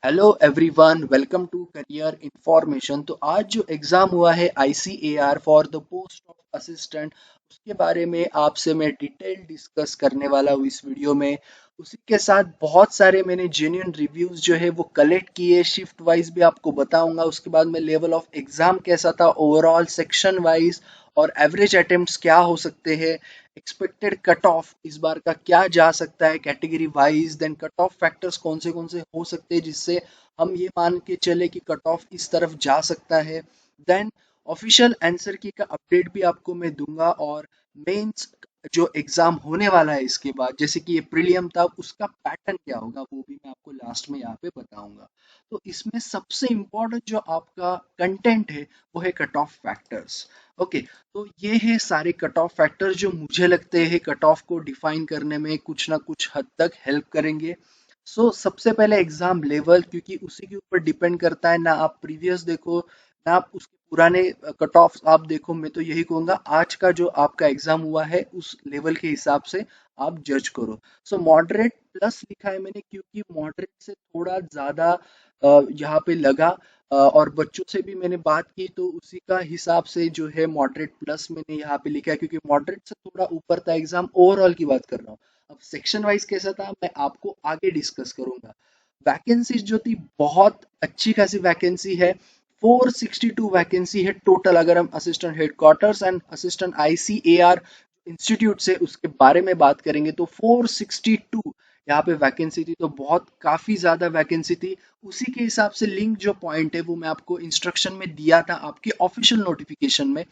Hello everyone, welcome to career information. तो आज जो एग्ज़ाम हुआ है ICAR for the post of assistant, उसके बारे में आपसे मैं डिटेल डिस्कस करने वाला हूँ इस वीडियो में। उसी के साथ बहुत सारे मैंने जेन्युइन रिव्यूज़ जो है वो कलेक्ट किए, शिफ्ट वाइज भी आपको बताऊंगा। उसके बाद में लेवल ऑफ एग्ज़ाम कैसा था ओवरऑल, सेक्शन वाइज और एवरेज अटेम्प्ट्स क्या हो सकते हैं, एक्सपेक्टेड कट ऑफ इस बार का क्या जा सकता है category wise, then cut off factors कौन से हो सकते हैं जिससे हम ये मान के चले कि कट ऑफ इस तरफ जा सकता है। देन ऑफिशियल आंसर की का अपडेट भी आपको मैं दूंगा, और मेंस जो एग्जाम होने वाला है इसके बाद, जैसे कि ये प्रीलियम था, उसका पैटर्न क्या होगा वो भी मैं आपको लास्ट में यहाँ पे बताऊंगा। तो इसमें सबसे इम्पोर्टेंट जो आपका कंटेंट है वो है कट ऑफ फैक्टर्स। ओके, तो ये है सारे कट ऑफ फैक्टर जो मुझे लगते हैं कट ऑफ को डिफाइन करने में कुछ ना कुछ हद तक हेल्प करेंगे। सबसे पहले एग्जाम लेवल, क्योंकि उसी के ऊपर डिपेंड करता है ना। आप प्रीवियस देखो ना, आप उसके पुराने कट ऑफ आप देखो। मैं तो यही कहूंगा आज का जो आपका एग्जाम हुआ है उस लेवल के हिसाब से आप जज करो। मॉडरेट प्लस लिखा है मैंने, क्योंकि मॉडरेट से थोड़ा ज्यादा यहाँ पे लगा। और बच्चों से भी मैंने बात की तो उसी का हिसाब से जो है मॉडरेट प्लस मैंने यहाँ पे लिखा है, क्योंकि मॉडरेट से थोड़ा ऊपर था एग्जाम। ओवरऑल की बात कर रहा हूँ। अब सेक्शन वाइज कैसा था मैं आपको आगे डिस्कस करूंगा। वैकेंसीज जो थी बहुत अच्छी खासी वैकेंसी है। 462 वैकेंसी है टोटल। अगर हम assistant headquarters and assistant ICAR institute से उसके बारे में बात करेंगे तो 462 यहाँ पे वैकेंसी थी, तो बहुत काफी ज्यादा वैकेंसी थी। उसी के हिसाब से लिंक जो पॉइंट है वो मैं आपको इंस्ट्रक्शन में दिया था आपके ऑफिशियल नोटिफिकेशन में।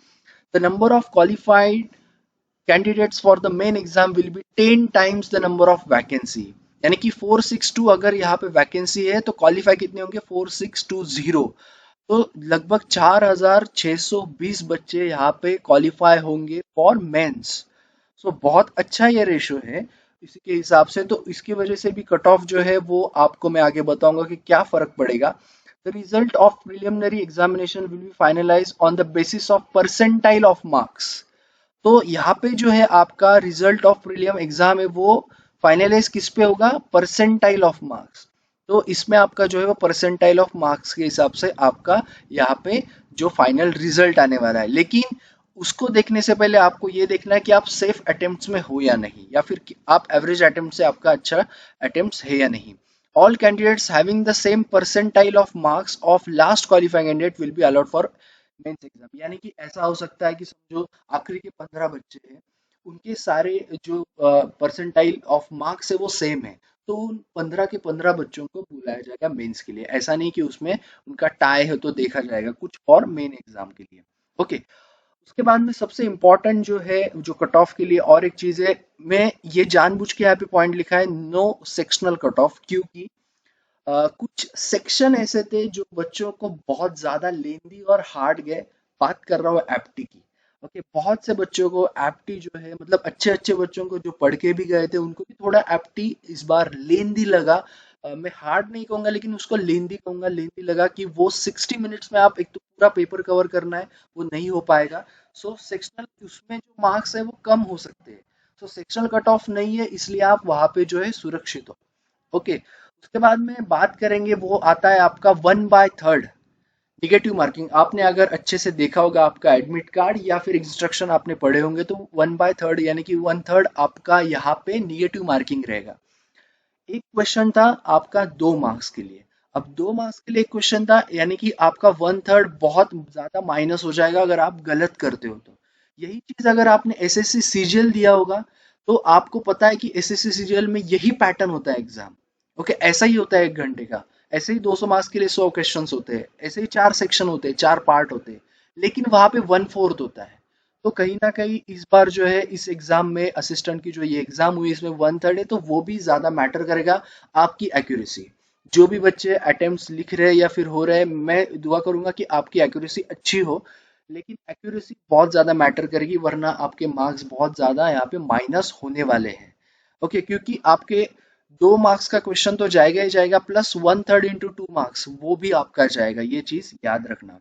The number of qualified candidates for the main exam will be 10 times the number of vacancy। यानी कि 462 अगर यहाँ पे वैकेंसी है तो क्वालिफाई कितने होंगे, 4620। तो लगभग 4620 बच्चे यहाँ पे क्वालिफाई होंगे फॉर मेंस। बहुत अच्छा ये रेशो है इसी के हिसाब से। तो इसकी वजह से भी कट ऑफ जो है वो आपको मैं आगे बताऊंगा कि क्या फर्क पड़ेगा। The result of preliminary examination will be finalize on the basis of percentile of marks. तो यहाँ पे जो है आपका रिजल्ट ऑफ प्रीलियम एग्जाम है वो फाइनलाइज किस पे होगा, परसेंटाइल ऑफ मार्क्स। तो इसमें आपका जो है वो परसेंटाइल ऑफ मार्क्स के हिसाब से आपका यहाँ पे जो फाइनल रिजल्ट आने वाला है। लेकिन उसको देखने से पहले आपको ये देखना है कि आप सेफ अटेम्प्ट्स में हो या नहीं, या फिर आप एवरेज अटेम्प्ट से आपका अच्छा अटेम्प्ट्स है या नहीं। All candidates having the same percentile of marks of last qualifying candidate will be allowed for mains exam. यानी कि ऐसा हो सकता है कि समझो आखिरी के 15 बच्चे हैं, उनके सारे जो परसेंटाइल ऑफ मार्क्स है वो सेम है, तो उन 15 के 15 बच्चों को बुलाया जाएगा मेंस के लिए। ऐसा नहीं कि उसमें उनका टाई है तो देखा जाएगा कुछ और मेन एग्जाम के लिए। ओके, उसके बाद में सबसे इंपॉर्टेंट जो है जो कट ऑफ के लिए और एक चीज है, मैं ये जानबूझ के यहाँ पे पॉइंट लिखा है नो सेक्शनल कट ऑफ, क्योंकि कुछ सेक्शन ऐसे थे जो बच्चों को बहुत ज्यादा लेंदी और हार्ड गए। बात कर रहा हूँ एप्टी की। ओके, बहुत से बच्चों को एप्टी जो है, मतलब अच्छे अच्छे बच्चों को जो पढ़ के भी गए थे उनको भी थोड़ा एप्टी इस बार लेंदी लगा। मैं हार्ड नहीं कहूंगा लेकिन उसको लेंदी कहूंगा। लेंदी लगा कि वो 60 मिनट्स में आप एक तो पूरा पेपर कवर करना है, वो नहीं हो पाएगा। सेक्शनल उसमें जो मार्क्स है वो कम हो सकते हैं। सेक्शनल कट ऑफ नहीं है, इसलिए आप वहां पे जो है सुरक्षित हो। ओके, उसके बाद में बात करेंगे वो आता है आपका 1/3 निगेटिव मार्किंग। आपने अगर अच्छे से देखा होगा आपका एडमिट कार्ड या फिर इंस्ट्रक्शन आपने पढ़े होंगे तो 1/3 यानी कि 1/3 आपका यहाँ पे निगेटिव मार्किंग रहेगा। एक क्वेश्चन था आपका 2 मार्क्स के लिए। अब 2 मार्क्स के लिए एक क्वेश्चन था, यानी कि आपका 1/3 बहुत ज्यादा माइनस हो जाएगा अगर आप गलत करते हो तो। यही चीज अगर आपने एसएससी सीजीएल दिया होगा तो आपको पता है कि एसएससी सीजीएल में यही पैटर्न होता है एग्जाम। ओके, ऐसा ही होता है 1 घंटे का। ऐसे ही 200 मार्क्स के लिए 100 क्वेश्चन होते हैं, ऐसे ही 4 सेक्शन होते हैं, 4 पार्ट होते हैं, लेकिन वहां पे 1/4 होता है। तो कहीं ना कहीं इस बार जो है इस एग्जाम में असिस्टेंट की जो ये एग्जाम हुई इसमें 1/3 है, तो वो भी ज्यादा मैटर करेगा आपकी एक्यूरेसी। जो भी बच्चे अटेम्प्ट्स लिख रहे हैं या फिर हो रहे हैं, मैं दुआ करूंगा कि आपकी एक्यूरेसी अच्छी हो। लेकिन एक्यूरेसी बहुत ज्यादा मैटर करेगी, वरना आपके मार्क्स बहुत ज्यादा यहाँ पे माइनस होने वाले हैं। ओके, क्योंकि आपके 2 मार्क्स का क्वेश्चन तो जाएगा ही जाएगा, प्लस 1/3 इंटू 2 मार्क्स वो भी आपका जाएगा, ये चीज याद रखना।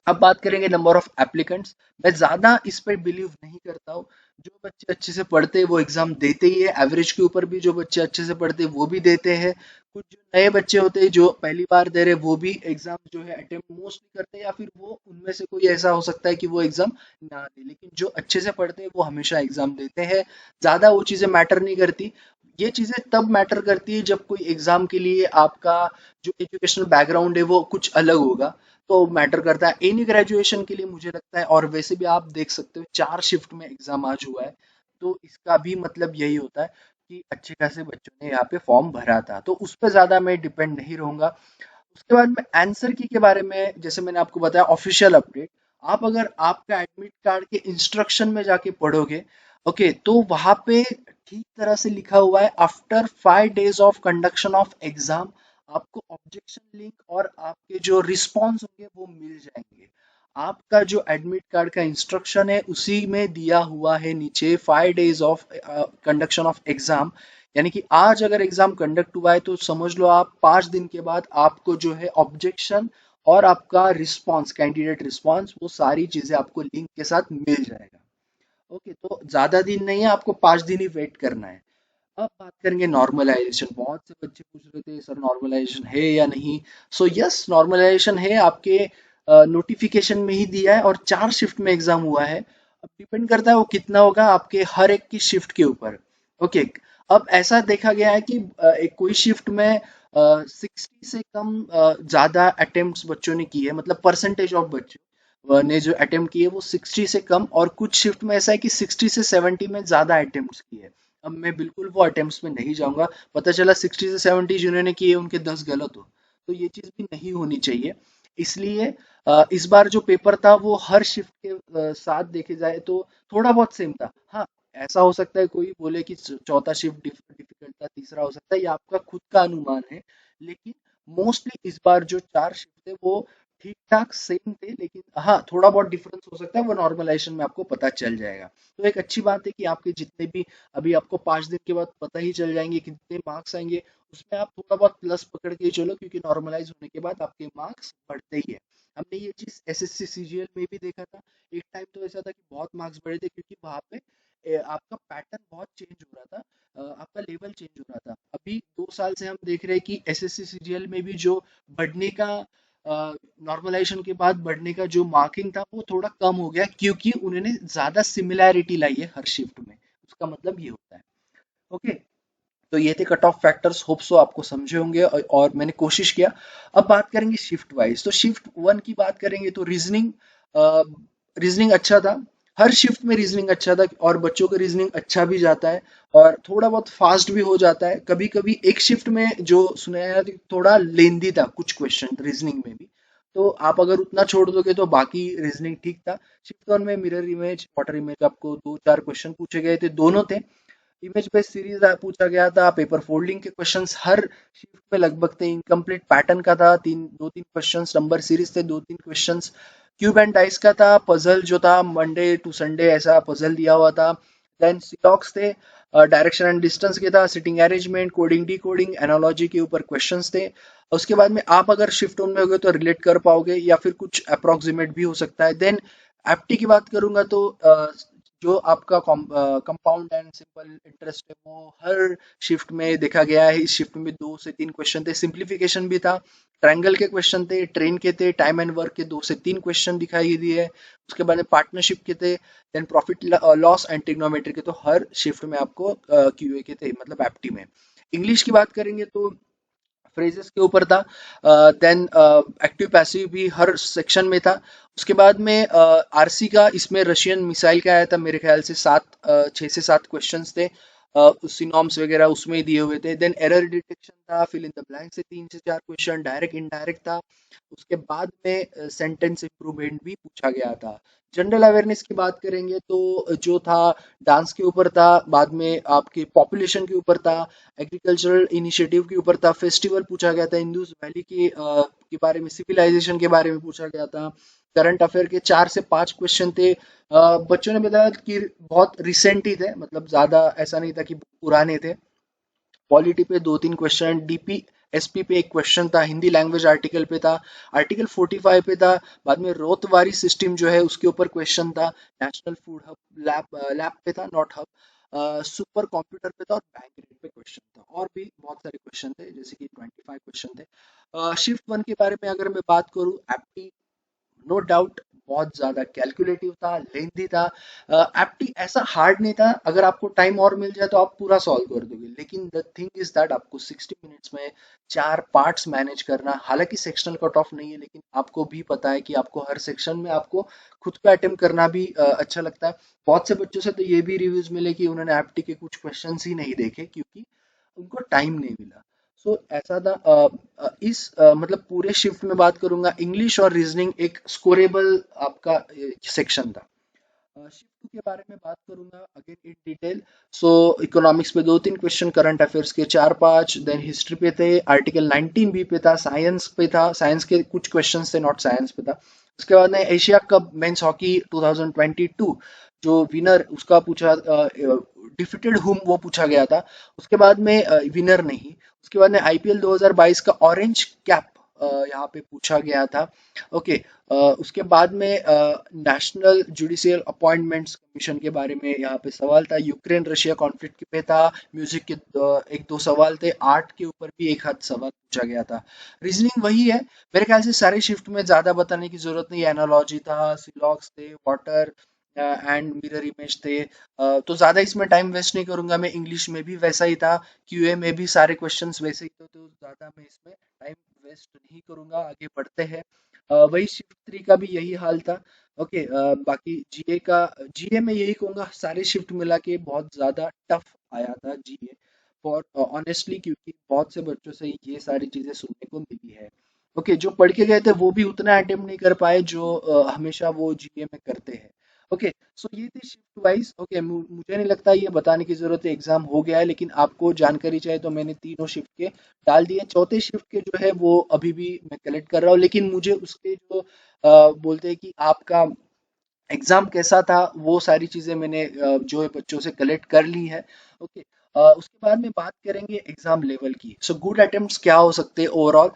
अब बात करेंगे नंबर ऑफ एप्लीकेंट्स। मैं ज्यादा इस पर बिलीव नहीं करता हूँ। जो बच्चे अच्छे से पढ़ते हैं वो एग्जाम देते ही है, एवरेज के ऊपर भी जो बच्चे अच्छे से पढ़ते हैं वो भी देते हैं। कुछ जो नए बच्चे होते हैं जो पहली बार दे रहे हैं वो भी एग्जाम जो है अटेम्प्ट मोस्टली करते हैं, या फिर वो उनमें से कोई ऐसा हो सकता है कि वो एग्जाम ना दे, लेकिन जो अच्छे से पढ़ते हैं वो हमेशा एग्जाम देते हैं। ज्यादा वो चीजें मैटर नहीं करती। ये चीजें तब मैटर करती है जब कोई एग्जाम के लिए आपका जो एजुकेशनल बैकग्राउंड है वो कुछ अलग होगा, तो मैटर करता है। एनी ग्रेजुएशन के लिए मुझे लगता है, और वैसे भी आप देख सकते हो 4 शिफ्ट में एग्जाम आज हुआ है, तो इसका भी मतलब यही होता है कि अच्छे खासे बच्चों ने यहाँ पे फॉर्म भरा था, तो उस पर ज्यादा मैं डिपेंड नहीं रहूंगा। उसके बाद में आंसर की के बारे में, जैसे मैंने आपको बताया ऑफिशियल अपडेट, आप अगर आपका एडमिट कार्ड के इंस्ट्रक्शन में जाके पढ़ोगे, ओके, तो वहां पे ठीक तरह से लिखा हुआ है after 5 days of conduction of exam आपको ऑब्जेक्शन लिंक और आपके जो रिस्पॉन्स होंगे वो मिल जाएंगे। आपका जो एडमिट कार्ड का इंस्ट्रक्शन है उसी में दिया हुआ है नीचे 5 days of conduction of exam. यानी कि आज अगर एग्जाम कंडक्ट हुआ है तो समझ लो आप 5 दिन के बाद आपको जो है ऑब्जेक्शन और आपका रिस्पॉन्स, कैंडिडेट रिस्पॉन्स, वो सारी चीजें आपको लिंक के साथ मिल जाएगा। ओके, तो ज्यादा दिन नहीं है, आपको 5 दिन ही वेट करना है। अब बात करेंगे नॉर्मलाइजेशन। बहुत से बच्चे पूछ रहे थे सर नॉर्मलाइजेशन है या नहीं। सो यस, नॉर्मलाइजेशन है, आपके नोटिफिकेशन में ही दिया है, और 4 शिफ्ट में एग्जाम हुआ है। अब डिपेंड करता है वो कितना होगा आपके हर एक की शिफ्ट के ऊपर। ओके, अब ऐसा देखा गया है कि एक कोई शिफ्ट में 60 से कम ज्यादा अटेम्प्ट्स बच्चों ने किए, मतलब परसेंटेज ऑफ बच्चों ने जो अटेम्प्ट किए वो 60 से कम, और कुछ शिफ्ट में ऐसा है कि 60 से 70 में ज्यादा अटेम्प्ट्स किए। अब मैं बिल्कुल वो अटेम्प्ट्स में नहीं जाऊंगा, पता चला 60 से 70 जिन्होंने किए उनके 10 गलत हो, तो ये चीज भी नहीं होनी चाहिए। इसलिए इस बार जो पेपर था वो हर शिफ्ट के साथ देखे जाए तो थोड़ा बहुत सेम था। हाँ, ऐसा हो सकता है कोई बोले कि चौथा शिफ्ट डिफिकल्ट था, तीसरा हो सकता है, ये आपका खुद का अनुमान है, लेकिन मोस्टली इस बार जो 4 शिफ्ट थे वो ठीक ठाक सेम थे, लेकिन हाँ थोड़ा बहुत डिफरेंस हो सकता है, वो नॉर्मलाइजेशन में आपको पता चल जाएगा। तो एक अच्छी बात है कि आपके जितने भी, अभी आपको 5 दिन के बाद पता ही चल जाएंगे कितने मार्क्स आएंगे, उसमें आप थोड़ा बहुत प्लस पकड़ के ही चलो, क्योंकि नॉर्मलाइज होने के बाद आपके मार्क्स बढ़ते ही है। हमने ये चीज एसएससी सीजीएल में भी देखा था। एक टाइम तो ऐसा था कि बहुत मार्क्स बढ़े थे, क्योंकि वहां पे आपका पैटर्न बहुत चेंज हो रहा था, आपका लेवल चेंज हो रहा था। अभी 2 साल से हम देख रहे हैं कि एसएससी सीजीएल में भी जो बढ़ने का, नॉर्मलाइजेशन के बाद बढ़ने का जो मार्किंग था वो थोड़ा कम हो गया, क्योंकि उन्होंने ज्यादा सिमिलैरिटी लाई है हर शिफ्ट में। उसका मतलब ये होता है। ओके, तो ये थे cut off factors, hope so आपको समझे होंगे, और मैंने कोशिश किया। अब बात करेंगे शिफ्ट वाइज। तो शिफ्ट वन की बात करेंगे तो रीजनिंग, रीजनिंग अच्छा था। हर शिफ्ट में रीजनिंग अच्छा था, और बच्चों का रीजनिंग अच्छा भी जाता है और थोड़ा बहुत फास्ट भी हो जाता है। कभी कभी एक शिफ्ट में जो सुनाया था थोड़ा लेंदी था कुछ क्वेश्चन रीजनिंग में भी, तो आप अगर उतना छोड़ दोगे तो बाकी रीजनिंग ठीक था। शिफ्ट वन में मिरर इमेज, वाटर इमेज, आपको 2-4 क्वेश्चन पूछे गए थे, दोनों थे। इमेज बेस्ड सीरीज पूछा गया था। पेपर फोल्डिंग के क्वेश्चंस हर शिफ्ट में लगभग थे। इनकम्प्लीट पैटर्न का था, 2-3 क्वेश्चंस। नंबर सीरीज थे, 2-3 क्वेश्चंस। क्यूब एंड डाइस का था। पजल जो था मंडे टू संडे ऐसा पजल दिया हुआ था। देन सिलॉक्स थे। डायरेक्शन एंड डिस्टेंस के था। Sitting arrangement, coding D coding, analogy के ऊपर क्वेश्चंस थे। उसके बाद में आप अगर शिफ्ट वन में होगे तो रिलेट कर पाओगे, या फिर कुछ अप्रोक्सीमेट भी हो सकता है। देन एप्टी की बात करूंगा तो जो आपका कंपाउंड एंड सिंपल इंटरेस्ट है वो हर शिफ्ट में देखा गया है। इस शिफ्ट में 2 से 3 क्वेश्चन थे। सिंप्लीफिकेशन भी था। ट्रायंगल के क्वेश्चन थे, ट्रेन के थे, टाइम एंड वर्क के 2 से 3 क्वेश्चन दिखाई दिए। उसके बाद में पार्टनरशिप के थे। Then profit loss and trigonometry के, तो हर शिफ्ट में आपको क्यूए के थे, मतलब एप्टी में। इंग्लिश की बात करेंगे तो फ्रेजेस के ऊपर था। देन एक्टिव पैसिव भी हर सेक्शन में था। उसके बाद में आरसी का, इसमें रशियन मिसाइल का आया था, मेरे ख्याल से 6 से 7 क्वेश्चंस थे। सिनॉम्स वगैरह उसमें दिए हुए थे। देन एरर डिटेक्शन था, फिल इन द ब्लैंक से 3 से 4 क्वेश्चन, डायरेक्ट इनडायरेक्ट था। उसके बाद में सेंटेंस इंप्रूवमेंट भी पूछा गया था। जनरल अवेयरनेस की बात करेंगे तो जो था डांस के ऊपर था, बाद में आपके पॉपुलेशन के ऊपर था, एग्रीकल्चरल इनिशिएटिव के ऊपर था, फेस्टिवल पूछा गया था, इंदुस वैली के बारे में, सिविलाइजेशन के बारे में पूछा गया था। करंट अफेयर के 4 से 5 क्वेश्चन थे। बच्चों ने बताया कि बहुत रिसेंट ही थे, मतलब ज्यादा ऐसा नहीं था कि पुराने थे। पॉलिटी पे 2-3 क्वेश्चन, डीपी एसपी पे एक क्वेश्चन था, हिंदी लैंग्वेज आर्टिकल पे था, आर्टिकल 45 पे था, बाद में रोतवारी सिस्टम जो है उसके ऊपर क्वेश्चन था, नेशनल फूड हब लैब पे था, नॉट हब, सुपर कंप्यूटर पे था और बैंक रेट पे क्वेश्चन था, और भी बहुत सारे क्वेश्चन थे जैसे कि 25 क्वेश्चन थे। शिफ्ट वन के बारे में अगर मैं बात करूँ, एप्टी नो डाउट बहुत ज्यादा कैलकुलेटिव था, लेंथी था। एप्टी ऐसा हार्ड नहीं था, अगर आपको टाइम और मिल जाए तो आप पूरा सॉल्व कर दोगे, लेकिन द थिंग इज दैट आपको 60 मिनट्स में 4 पार्ट्स मैनेज करना, हालांकि सेक्शनल कट ऑफ नहीं है, लेकिन आपको भी पता है कि आपको हर सेक्शन में आपको खुद का अटेम्प्ट करना भी अच्छा लगता है। बहुत से बच्चों से तो ये भी रिव्यूज मिले कि उन्होंने एप्टी के कुछ क्वेश्चंस ही नहीं देखे क्योंकि उनको टाइम नहीं मिला। सो ऐसा था। मतलब पूरे शिफ्ट में बात करूंगा, इंग्लिश और रीजनिंग एक स्कोरेबल आपका सेक्शन था। शिफ्ट टू के बारे में बात करूंगा again in detail. So economics पे 2-3 क्वेश्चन, करंट अफेयर्स के 4-5, देन हिस्ट्री पे थे, आर्टिकल 19 बी पे था, साइंस पे था, साइंस के कुछ क्वेश्चन थे, नॉट साइंस पे था। उसके बाद में एशिया कप मेंस हॉकी 2022 जो विनर उसका पूछा, डिफिटेड हुम वो पूछा गया था। उसके बाद में विनर नहीं, उसके बाद में आईपीएल 2022 का ऑरेंज कैप यहाँ पे पूछा गया था। ओके। उसके बाद में नेशनल जुडिशियल अपॉइंटमेंट्स कमीशन के बारे में यहाँ पे सवाल था, यूक्रेन रशिया कॉन्फ्लिक्ट पे था, म्यूजिक के 1-2 सवाल थे, आर्ट के ऊपर भी एक आध सवाल पूछा गया था। रीजनिंग वही है, मेरे ख्याल से सारे शिफ्ट में ज्यादा बताने की जरूरत नहीं, एनालॉजी था, सिलॉक्स थे, वाटर एंड मिरर इमेज थे। तो ज्यादा इसमें टाइम वेस्ट नहीं करूंगा, मैं इंग्लिश में भी वैसा ही था, क्यूए में भी सारे क्वेश्चंस वैसे ही थे, तो ज्यादा मैं इसमें टाइम वेस्ट नहीं करूंगा, आगे बढ़ते हैं। वही शिफ्ट थ्री का भी यही हाल था। ओके। बाकी जीए में यही कहूंगा, सारे शिफ्ट मिला के बहुत ज्यादा टफ आया था जीए फॉर ऑनेस्टली, क्योंकि बहुत से बच्चों से ये सारी चीजें सुनने को मिली है। ओके। जो पढ़ के गए थे वो भी उतना अटेम्प्ट नहीं कर पाए जो हमेशा वो जीए में करते हैं। ओके। सो ये थी शिफ्ट वाइज। ओके। मुझे नहीं लगता ये बताने की जरूरत है, एग्जाम हो गया है, लेकिन आपको जानकारी चाहिए तो मैंने तीनों शिफ्ट के डाल दिए। चौथे शिफ्ट के जो है वो अभी भी मैं कलेक्ट कर रहा हूँ, लेकिन मुझे उसके जो बोलते हैं कि आपका एग्जाम कैसा था, वो सारी चीजें मैंने जो है बच्चों से कलेक्ट कर ली है। ओके। उसके बाद में बात करेंगे एग्जाम लेवल की। सो गुड अटेम्प्ट्स क्या हो सकते हैं ओवरऑल।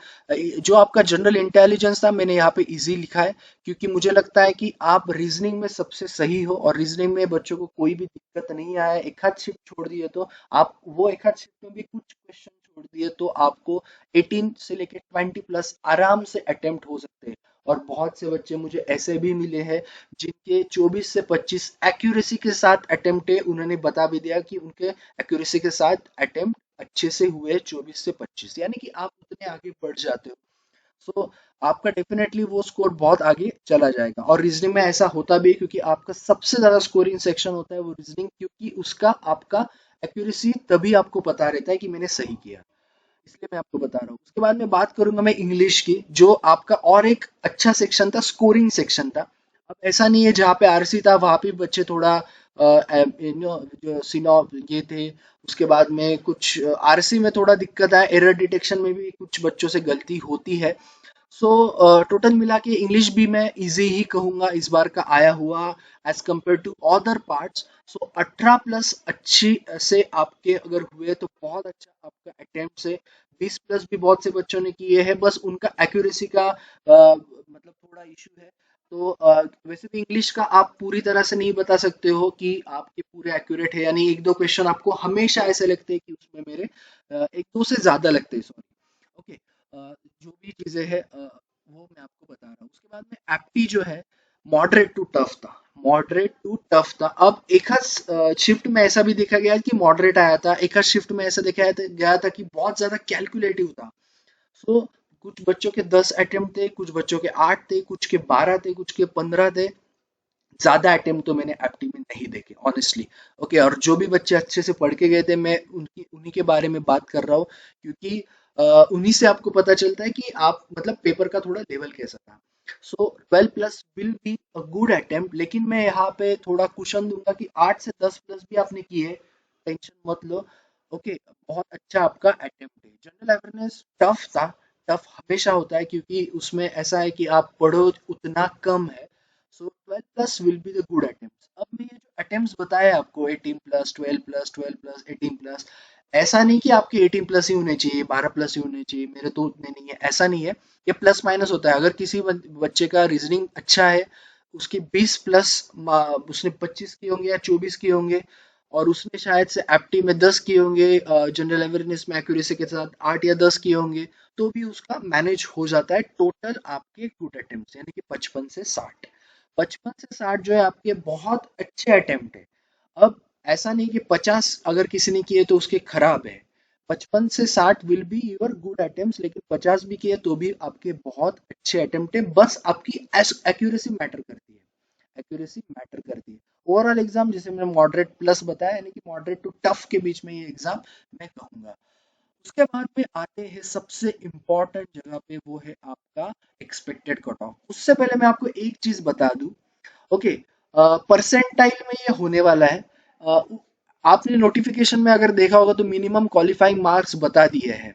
जो आपका जनरल इंटेलिजेंस था मैंने यहाँ पे इजी लिखा है, क्योंकि मुझे लगता है कि आप रीजनिंग में सबसे सही हो, और रीजनिंग में बच्चों को कोई भी दिक्कत नहीं आया, एक हाथ शिफ्ट छोड़ दिए तो आप वो एक हाथ शिफ्ट में भी कुछ क्वेश्चन छोड़ दिए तो आपको 18 से लेके 20 प्लस आराम से अटेम्प्ट हो सकते हैं। और बहुत से बच्चे मुझे ऐसे भी मिले हैं जिनके 24 से 25 एक्यूरेसी के साथ अटेम्प्ट है, उन्होंने बता भी दिया कि उनके एक्यूरेसी के साथ अटेम्प्ट अच्छे से हुए 24 से 25, यानी कि आप उतने आगे बढ़ जाते हो। सो आपका डेफिनेटली वो स्कोर बहुत आगे चला जाएगा। और रीजनिंग में ऐसा होता भी है क्योंकि आपका सबसे ज्यादा स्कोरिंग सेक्शन होता है वो रीजनिंग, क्योंकि उसका आपका एक्यूरेसी तभी आपको पता रहता है कि मैंने सही किया, इसलिए मैं आपको बता रहा हूँ। उसके बाद में बात करूंगा मैं इंग्लिश की, जो आपका और एक अच्छा सेक्शन था, स्कोरिंग सेक्शन था। अब ऐसा नहीं है जहाँ पे आरसी था वहां पे बच्चे थोड़ा जो सिनो ये थे। उसके बाद में कुछ आरसी में थोड़ा दिक्कत है, एरर डिटेक्शन में भी कुछ बच्चों से गलती होती है। सो टोटल मिला के इंग्लिश भी मैं इजी ही कहूंगा इस बार का आया हुआ, as compare to other parts. So 18 plus अच्छी से आपके अगर हुए तो बहुत अच्छा आपका अटेम्प्ट है। 20 प्लस भी बहुत से बच्चों ने किए हैं, बस उनका एक्यूरेसी का मतलब थोड़ा इशू है। तो वैसे भी इंग्लिश का आप पूरी तरह से नहीं बता सकते हो कि आपके पूरे एक्यूरेट है, यानी एक दो क्वेश्चन आपको हमेशा ऐसे लगते हैं कि उसमें मेरे एक दो से ज्यादा लगते हैं, सॉरी। ओके। जो भी चीजें हैं वो मैं आपको बता रहा हूँ। उसके बाद में एप्टी जो है मॉडरेट टू टफ था, मॉडरेट टू टफ था। अब एक शिफ्ट में ऐसा भी देखा गया कि मॉडरेट आया था, एक शिफ्ट में ऐसा देखा गया था कि बहुत ज्यादा कैलकुलेटिव था। सो कुछ बच्चों के 10 अटेम्प्ट थे, कुछ बच्चों के 8 थे, कुछ के 12 थे, कुछ के 15 थे। ज्यादा अटेम्प्ट तो मैंने एप्टी में नहीं देखे ऑनेस्टली। ओके। और जो भी बच्चे अच्छे से पढ़ के गए थे मैं उनकी उन्हीं के बारे में बात कर रहा हूँ, क्योंकि उन्हीं से आपको पता चलता है कि आप मतलब पेपर का थोड़ा लेवल कैसा था। सो 12 plus will be a good attempt, लेकिन मैं यहाँ पे थोड़ा कुशन दूंगा कि 8 से 10 प्लस भी आपने किए, टेंशन मत लो। ओके। बहुत अच्छा आपका अटेम्प्ट है। जनरल अवेयरनेस टफ था, टफ हमेशा होता है क्योंकि उसमें ऐसा है कि आप पढ़ो उतना कम है। सो 12 plus will be the good attempts. अब मैं ये जो अटेम्प्ट्स बताए आपको 18 प्लस 12 प्लस 12 प्लस 18 प्लस, ऐसा नहीं कि आपके 18 प्लस ही होने चाहिए, 12 प्लस ही होने चाहिए, मेरे तो उतने नहीं है, ऐसा नहीं है। ये प्लस माइनस होता है। अगर किसी बच्चे का रीजनिंग अच्छा है, उसके 20 प्लस, उसने 25 किए होंगे या 24 किए होंगे, और उसने शायद से एप्टी में 10 किए होंगे, जनरल अवेयरनेस में एक्यूरेसी के साथ 8 या 10 किए होंगे, तो भी उसका मैनेज हो जाता है टोटल आपके गुड अटेम्प्ट, यानी कि 55 से 60। 55 से 60 जो है आपके बहुत अच्छे अटेम्प्ट है। अब ऐसा नहीं कि 50 अगर किसी ने किए तो उसके खराब है। 55 से 60 will be your good attempt, लेकिन 50 भी किए तो भी आपके बहुत अच्छे अटेम्प्ट है। बस आपकी एक्यूरेसी मैटर करती है, एक्यूरेसी मैटर करती है। ओवरऑल एग्जाम जिसे मैंने मॉडरेट प्लस बताया, यानी कि मॉडरेट टू टफ के बीच में ये एग्जाम मैं कहूंगा। उसके बाद में आते हैं सबसे इम्पोर्टेंट जगह पे, वो है आपका एक्सपेक्टेड कट ऑफ। उससे पहले मैं आपको एक चीज बता दूं। ओके, परसेंटाइल में ये होने वाला है। अ, आपने नोटिफिकेशन में अगर देखा होगा तो मिनिमम क्वालिफाइंग मार्क्स बता दिए हैं।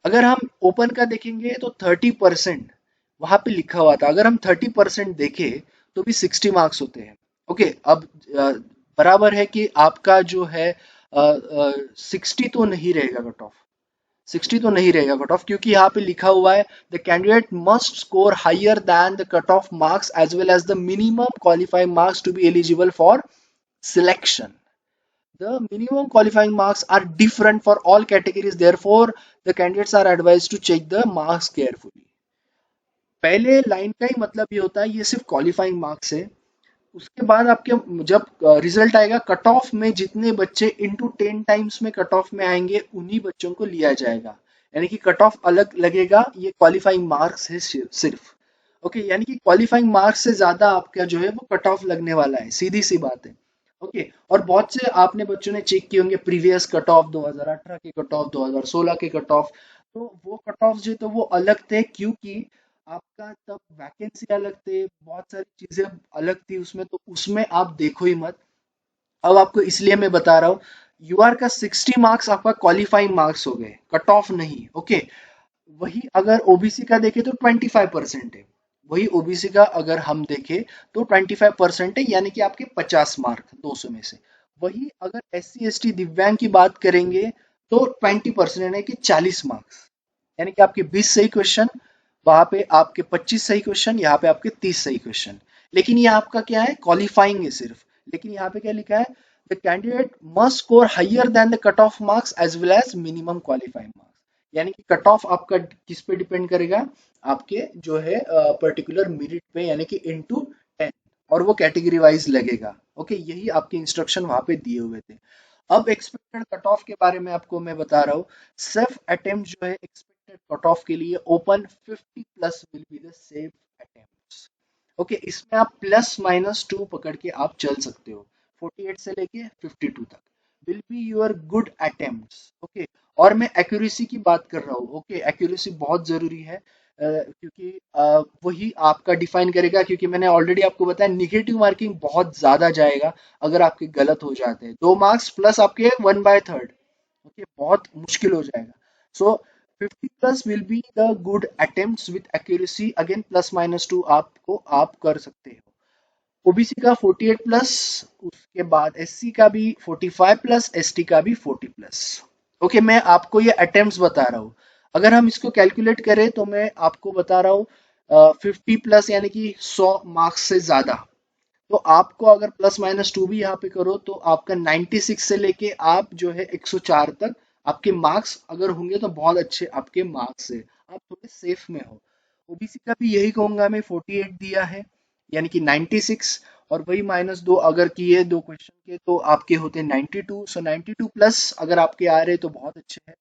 अगर हम ओपन का देखेंगे तो 30% वहां पे लिखा हुआ था। अगर हम 30% देखें तो भी 60 मार्क्स होते हैं। ओके, अब अ, बराबर है कि आपका जो है 60 तो नहीं रहेगा कट ऑफ, 60 तो नहीं रहेगा कट ऑफ, क्योंकि यहाँ पे लिखा हुआ है the candidate must score higher than the cut off marks as well as the minimum qualifying marks to be eligible for selection. The minimum qualifying marks are different for all categories. Therefore, the candidates are advised to check the marks carefully. पहले line का ही मतलब ये होता है, ये सिर्फ qualifying marks है। उसके बाद आपके जब रिजल्ट आएगा, कट ऑफ में जितने बच्चे इंटू 10 टाइम्स में कट ऑफ में आएंगे उन्हीं बच्चों को लिया जाएगा। यानी कि कट ऑफ अलग लगेगा, ये क्वालिफाइंग मार्क्स है सिर्फ। ओके, यानी कि क्वालिफाइंग मार्क्स से ज्यादा आपका जो है वो कट ऑफ लगने वाला है, सीधी सी बात है। ओके, और बहुत से आपने बच्चों ने चेक किए होंगे प्रीवियस कट ऑफ, 2018 के कट ऑफ, 2016 के कट ऑफ। तो वो कट ऑफ जो तो वो अलग थे, क्योंकि आपका तब वैकेंसी अलग थे, बहुत सारी चीजें अलग थी उसमें, तो उसमें आप देखो ही मत। अब आपको इसलिए मैं बता रहा हूँ, यूआर का 60 मार्क्स आपका क्वालिफाइंग मार्क्स हो गए, कट ऑफ नहीं। ओके, वही अगर ओबीसी का देखें तो 25% है। वही ओबीसी का अगर हम देखें तो 25% है, यानी कि आपके 50 मार्क 200 में से। वही अगर एस सी एस टी दिव्यांग की बात करेंगे तो 20% यानी कि 40 मार्क्स, यानी कि आपके 20 सही क्वेश्चन, वहां पे आपके 25 सही क्वेश्चन, यहाँ पे आपके 30 सही क्वेश्चन। लेकिन ये आपका क्या है, क्वालिफाइंग है सिर्फ। लेकिन यहाँ पे क्या लिखा है, the candidate must score higher than the cut off marks as well as minimum qualifying marks. यानी कि कट ऑफ आपका किस पे डिपेंड करेगा, आपके जो है पर्टिकुलर मेरिट पे, यानी कि इनटू 10, और वो कैटेगरी वाइज लगेगा। ओके, यही आपके इंस्ट्रक्शन वहां पे दिए हुए थे। अब एक्सपेक्टेड कट ऑफ के बारे में आपको मैं बता रहा हूँ। सेफ अटेम्प्ट जो है एक्सपेक्टेड कट ऑफ के लिए open 50 plus will be the safe attempts. Okay, इसमें आप प्लस माइनस 2 पकड़ के आप चल सकते हो, 48 से लेके 52 तक will be your good attempts. Okay, और मैं एक्यूरेसी की बात कर रहा हूँ। ओके, एक्यूरेसी बहुत जरूरी है, क्योंकि वही आपका डिफाइन करेगा, क्योंकि मैंने ऑलरेडी आपको बताया निगेटिव मार्किंग बहुत ज्यादा जाएगा अगर आपके गलत हो जाते हैं। 2 मार्क्स प्लस आपके 1/3, ओके, बहुत मुश्किल हो जाएगा। सो 50 plus will be the good attempts with accuracy, again plus minus 2 आपको आप कर सकते हो। ओबीसी का 48 प्लस, उसके बाद एससी का भी 45 प्लस, एसटी का भी 40 प्लस। ओके, मैं आपको ये अटेम्प्ट्स बता रहा हूँ। अगर हम इसको कैलकुलेट करें तो मैं आपको बता रहा हूँ 50 प्लस यानी कि 100 मार्क्स से ज्यादा। तो आपको अगर प्लस माइनस 2 भी यहाँ पे करो तो आपका 96 से लेके आप जो है 104 तक आपके मार्क्स अगर होंगे तो बहुत अच्छे आपके मार्क्स है, आप थोड़े सेफ में हो। ओबीसी का भी यही कहूंगा मैं, 48 दिया है यानी कि 96, और वही माइनस 2 अगर किए 2 क्वेश्चन के तो आपके होते 92। सो 92 प्लस अगर आपके आ रहे तो बहुत अच्छे हैं।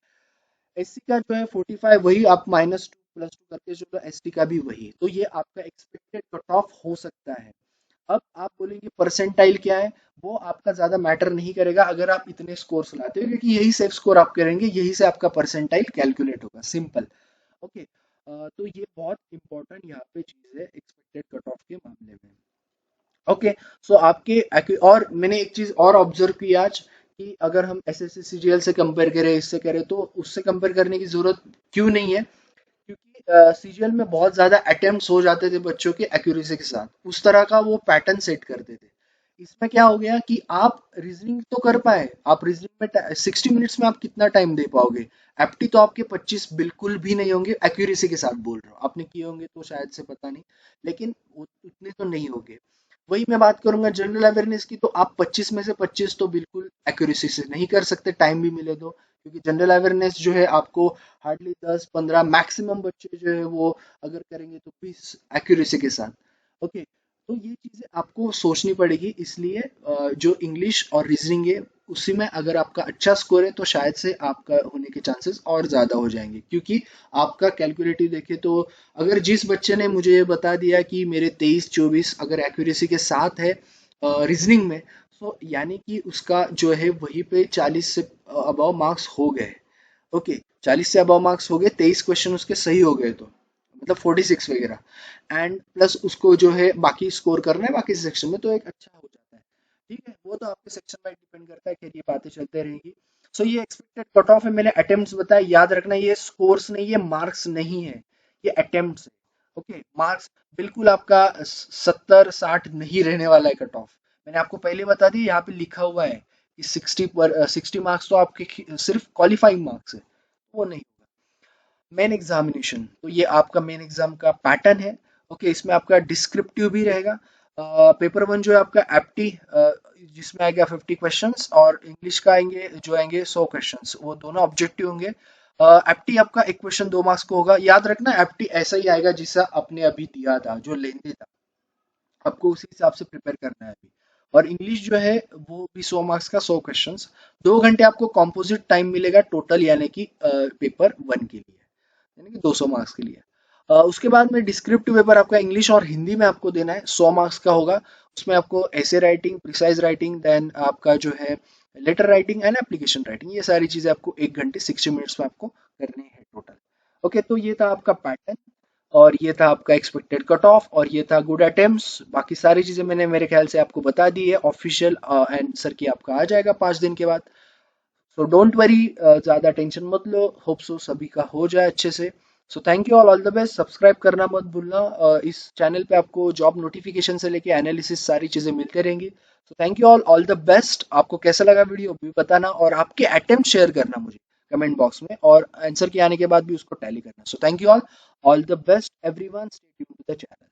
एससी का जो है 45, वही आप माइनस 2 प्लस 2 करके जो एसटी का भी वही, तो ये आपका एक्सपेक्टेड कट ऑफ हो सकता है। अब आप बोलेंगे परसेंटाइल क्या है, वो आपका ज्यादा मैटर नहीं करेगा अगर आप इतने स्कोर्स लाते हो, क्योंकि यही सेफ स्कोर आप करेंगे, यही से आपका परसेंटाइल कैलकुलेट होगा, सिंपल। ओके, तो ये बहुत इंपॉर्टेंट यहाँ पे चीज है एक्सपेक्टेड कट ऑफ के मामले में। ओके, सो आपके और मैंने एक चीज और ऑब्जर्व की आज, कि अगर हम एस एस सी सी जी एल से कंपेयर करें, इससे करें, तो उससे कंपेयर करने की जरूरत क्यों नहीं है, क्योंकि सीजीएल में बहुत ज्यादा अटेम्प्ट्स हो जाते थे बच्चों के एक्यूरेसी के साथ, उस तरह का वो पैटर्न सेट करते थे। इसमें क्या हो गया कि आप रीजनिंग तो कर पाए, आप रीजनिंग में 60 मिनट्स में आप कितना टाइम दे पाओगे? एप्टी तो आपके 25 बिल्कुल भी नहीं होंगे, एक्यूरेसी के साथ बोल रहा हूँ, आपने किए होंगे तो शायद से पता नहीं, लेकिन उतने तो नहीं होंगे। वही मैं बात करूंगा जनरल अवेयरनेस की, तो आप 25 में से 25 तो बिल्कुल एक्यूरेसी से नहीं कर सकते, टाइम भी मिले तो, क्योंकि जनरल अवेयरनेस जो है आपको हार्डली 10-15 मैक्सिमम बच्चे जो है वो अगर करेंगे तो 20 एक्यूरेसी के साथ। ओके, तो ये चीजें आपको सोचनी पड़ेगी, इसलिए जो इंग्लिश और रीजनिंग है उसी में अगर आपका अच्छा स्कोर है तो शायद से आपका होने के चांसेस और ज्यादा हो जाएंगे, क्योंकि आपका कैलकुलेटिव देखे तो अगर जिस बच्चे ने मुझे ये बता दिया कि मेरे 23-24 अगर एक्यूरेसी के साथ है रीजनिंग में, तो यानी कि उसका जो है वहीं पे 40 से अबव मार्क्स हो गए। ओके, 40 से अबव मार्क्स हो गए, 23 क्वेश्चन उसके सही हो गए, तो मतलब 46 वगैरह, एंड प्लस उसको जो है बाकी स्कोर करना है बाकी सेक्शन में, तो एक अच्छा हो जाता है। ठीक है, वो तो आपके सेक्शन वाइज डिपेंड करता है, खैर ये बातें चलते रहेंगी। सो ये एक्सपेक्टेड कट ऑफ है, मैंने अटेम्प्ट्स बताया, याद रखना ये स्कोर्स नहीं, ये मार्क्स नहीं है, ये अटेम्प्ट्स है। ओके, मार्क्स बिल्कुल आपका 70-60 नहीं रहने वाला है कट ऑफ, मैंने आपको पहले बता दी, यहाँ पे लिखा हुआ है कि 60 मार्क्स तो आपके सिर्फ क्वालिफाइंग मार्क्स है, वो नहीं होगा। मेन एग्जामिनेशन, तो ये आपका मेन एग्जाम का पैटर्न है। ओके, इसमें आपका डिस्क्रिप्टिव भी रहेगा। पेपर वन जो है आपका एप्टी, जिसमें आएगा 50 क्वेश्चंस, और इंग्लिश का आएंगे जो आएंगे 100 क्वेश्चंस, वो दोनों ऑब्जेक्टिव होंगे। एप्टी आपका एक क्वेश्चन 2 मार्क्स का होगा, याद रखना एप्टी ऐसा ही आएगा जैसा आपने अभी दिया था, जो लेंदी था, आपको उसी हिसाब से प्रिपेयर करना है अभी। और इंग्लिश जो है वो भी 100 मार्क्स का 100 क्वेश्चंस, 2 घंटे आपको कॉम्पोजिट टाइम मिलेगा टोटल, यानी कि पेपर वन के लिए, यानी कि 200 मार्क्स के लिए। उसके बाद में डिस्क्रिप्टिव पेपर आपका इंग्लिश और हिंदी में आपको देना है, 100 मार्क्स का होगा। उसमें आपको ऐसे राइटिंग, प्रिसाइज राइटिंग, देन आपका जो है letter writing and application writing, ये सारी चीजें आपको 1 घंटे 60 मिनट्स में आपको करनी है टोटल। ओके, तो ये था आपका पैटर्न, और ये था आपका एक्सपेक्टेड कट ऑफ, और ये था गुड अटेम्प्ट्स। बाकी सारी चीजें मैंने मेरे ख्याल से आपको बता दी है, ऑफिशियल आंसर की आपका आ जाएगा 5 दिन के बाद। सो डोंट वरी, ज्यादा टेंशन मत लो, होप सो सभी का हो जाए अच्छे से। सो thank you all the best, subscribe करना मत भूलना, इस चैनल पे आपको जॉब नोटिफिकेशन से लेके एनालिसिस सारी चीजें मिलते रहेंगी। सो thank you all the best. आपको कैसा लगा वीडियो भी बताना, और आपके अटेम्प्ट शेयर करना मुझे कमेंट बॉक्स में, और आंसर के आने के बाद भी उसको टैली करना। So thank you all the best everyone, stay tuned to the channel.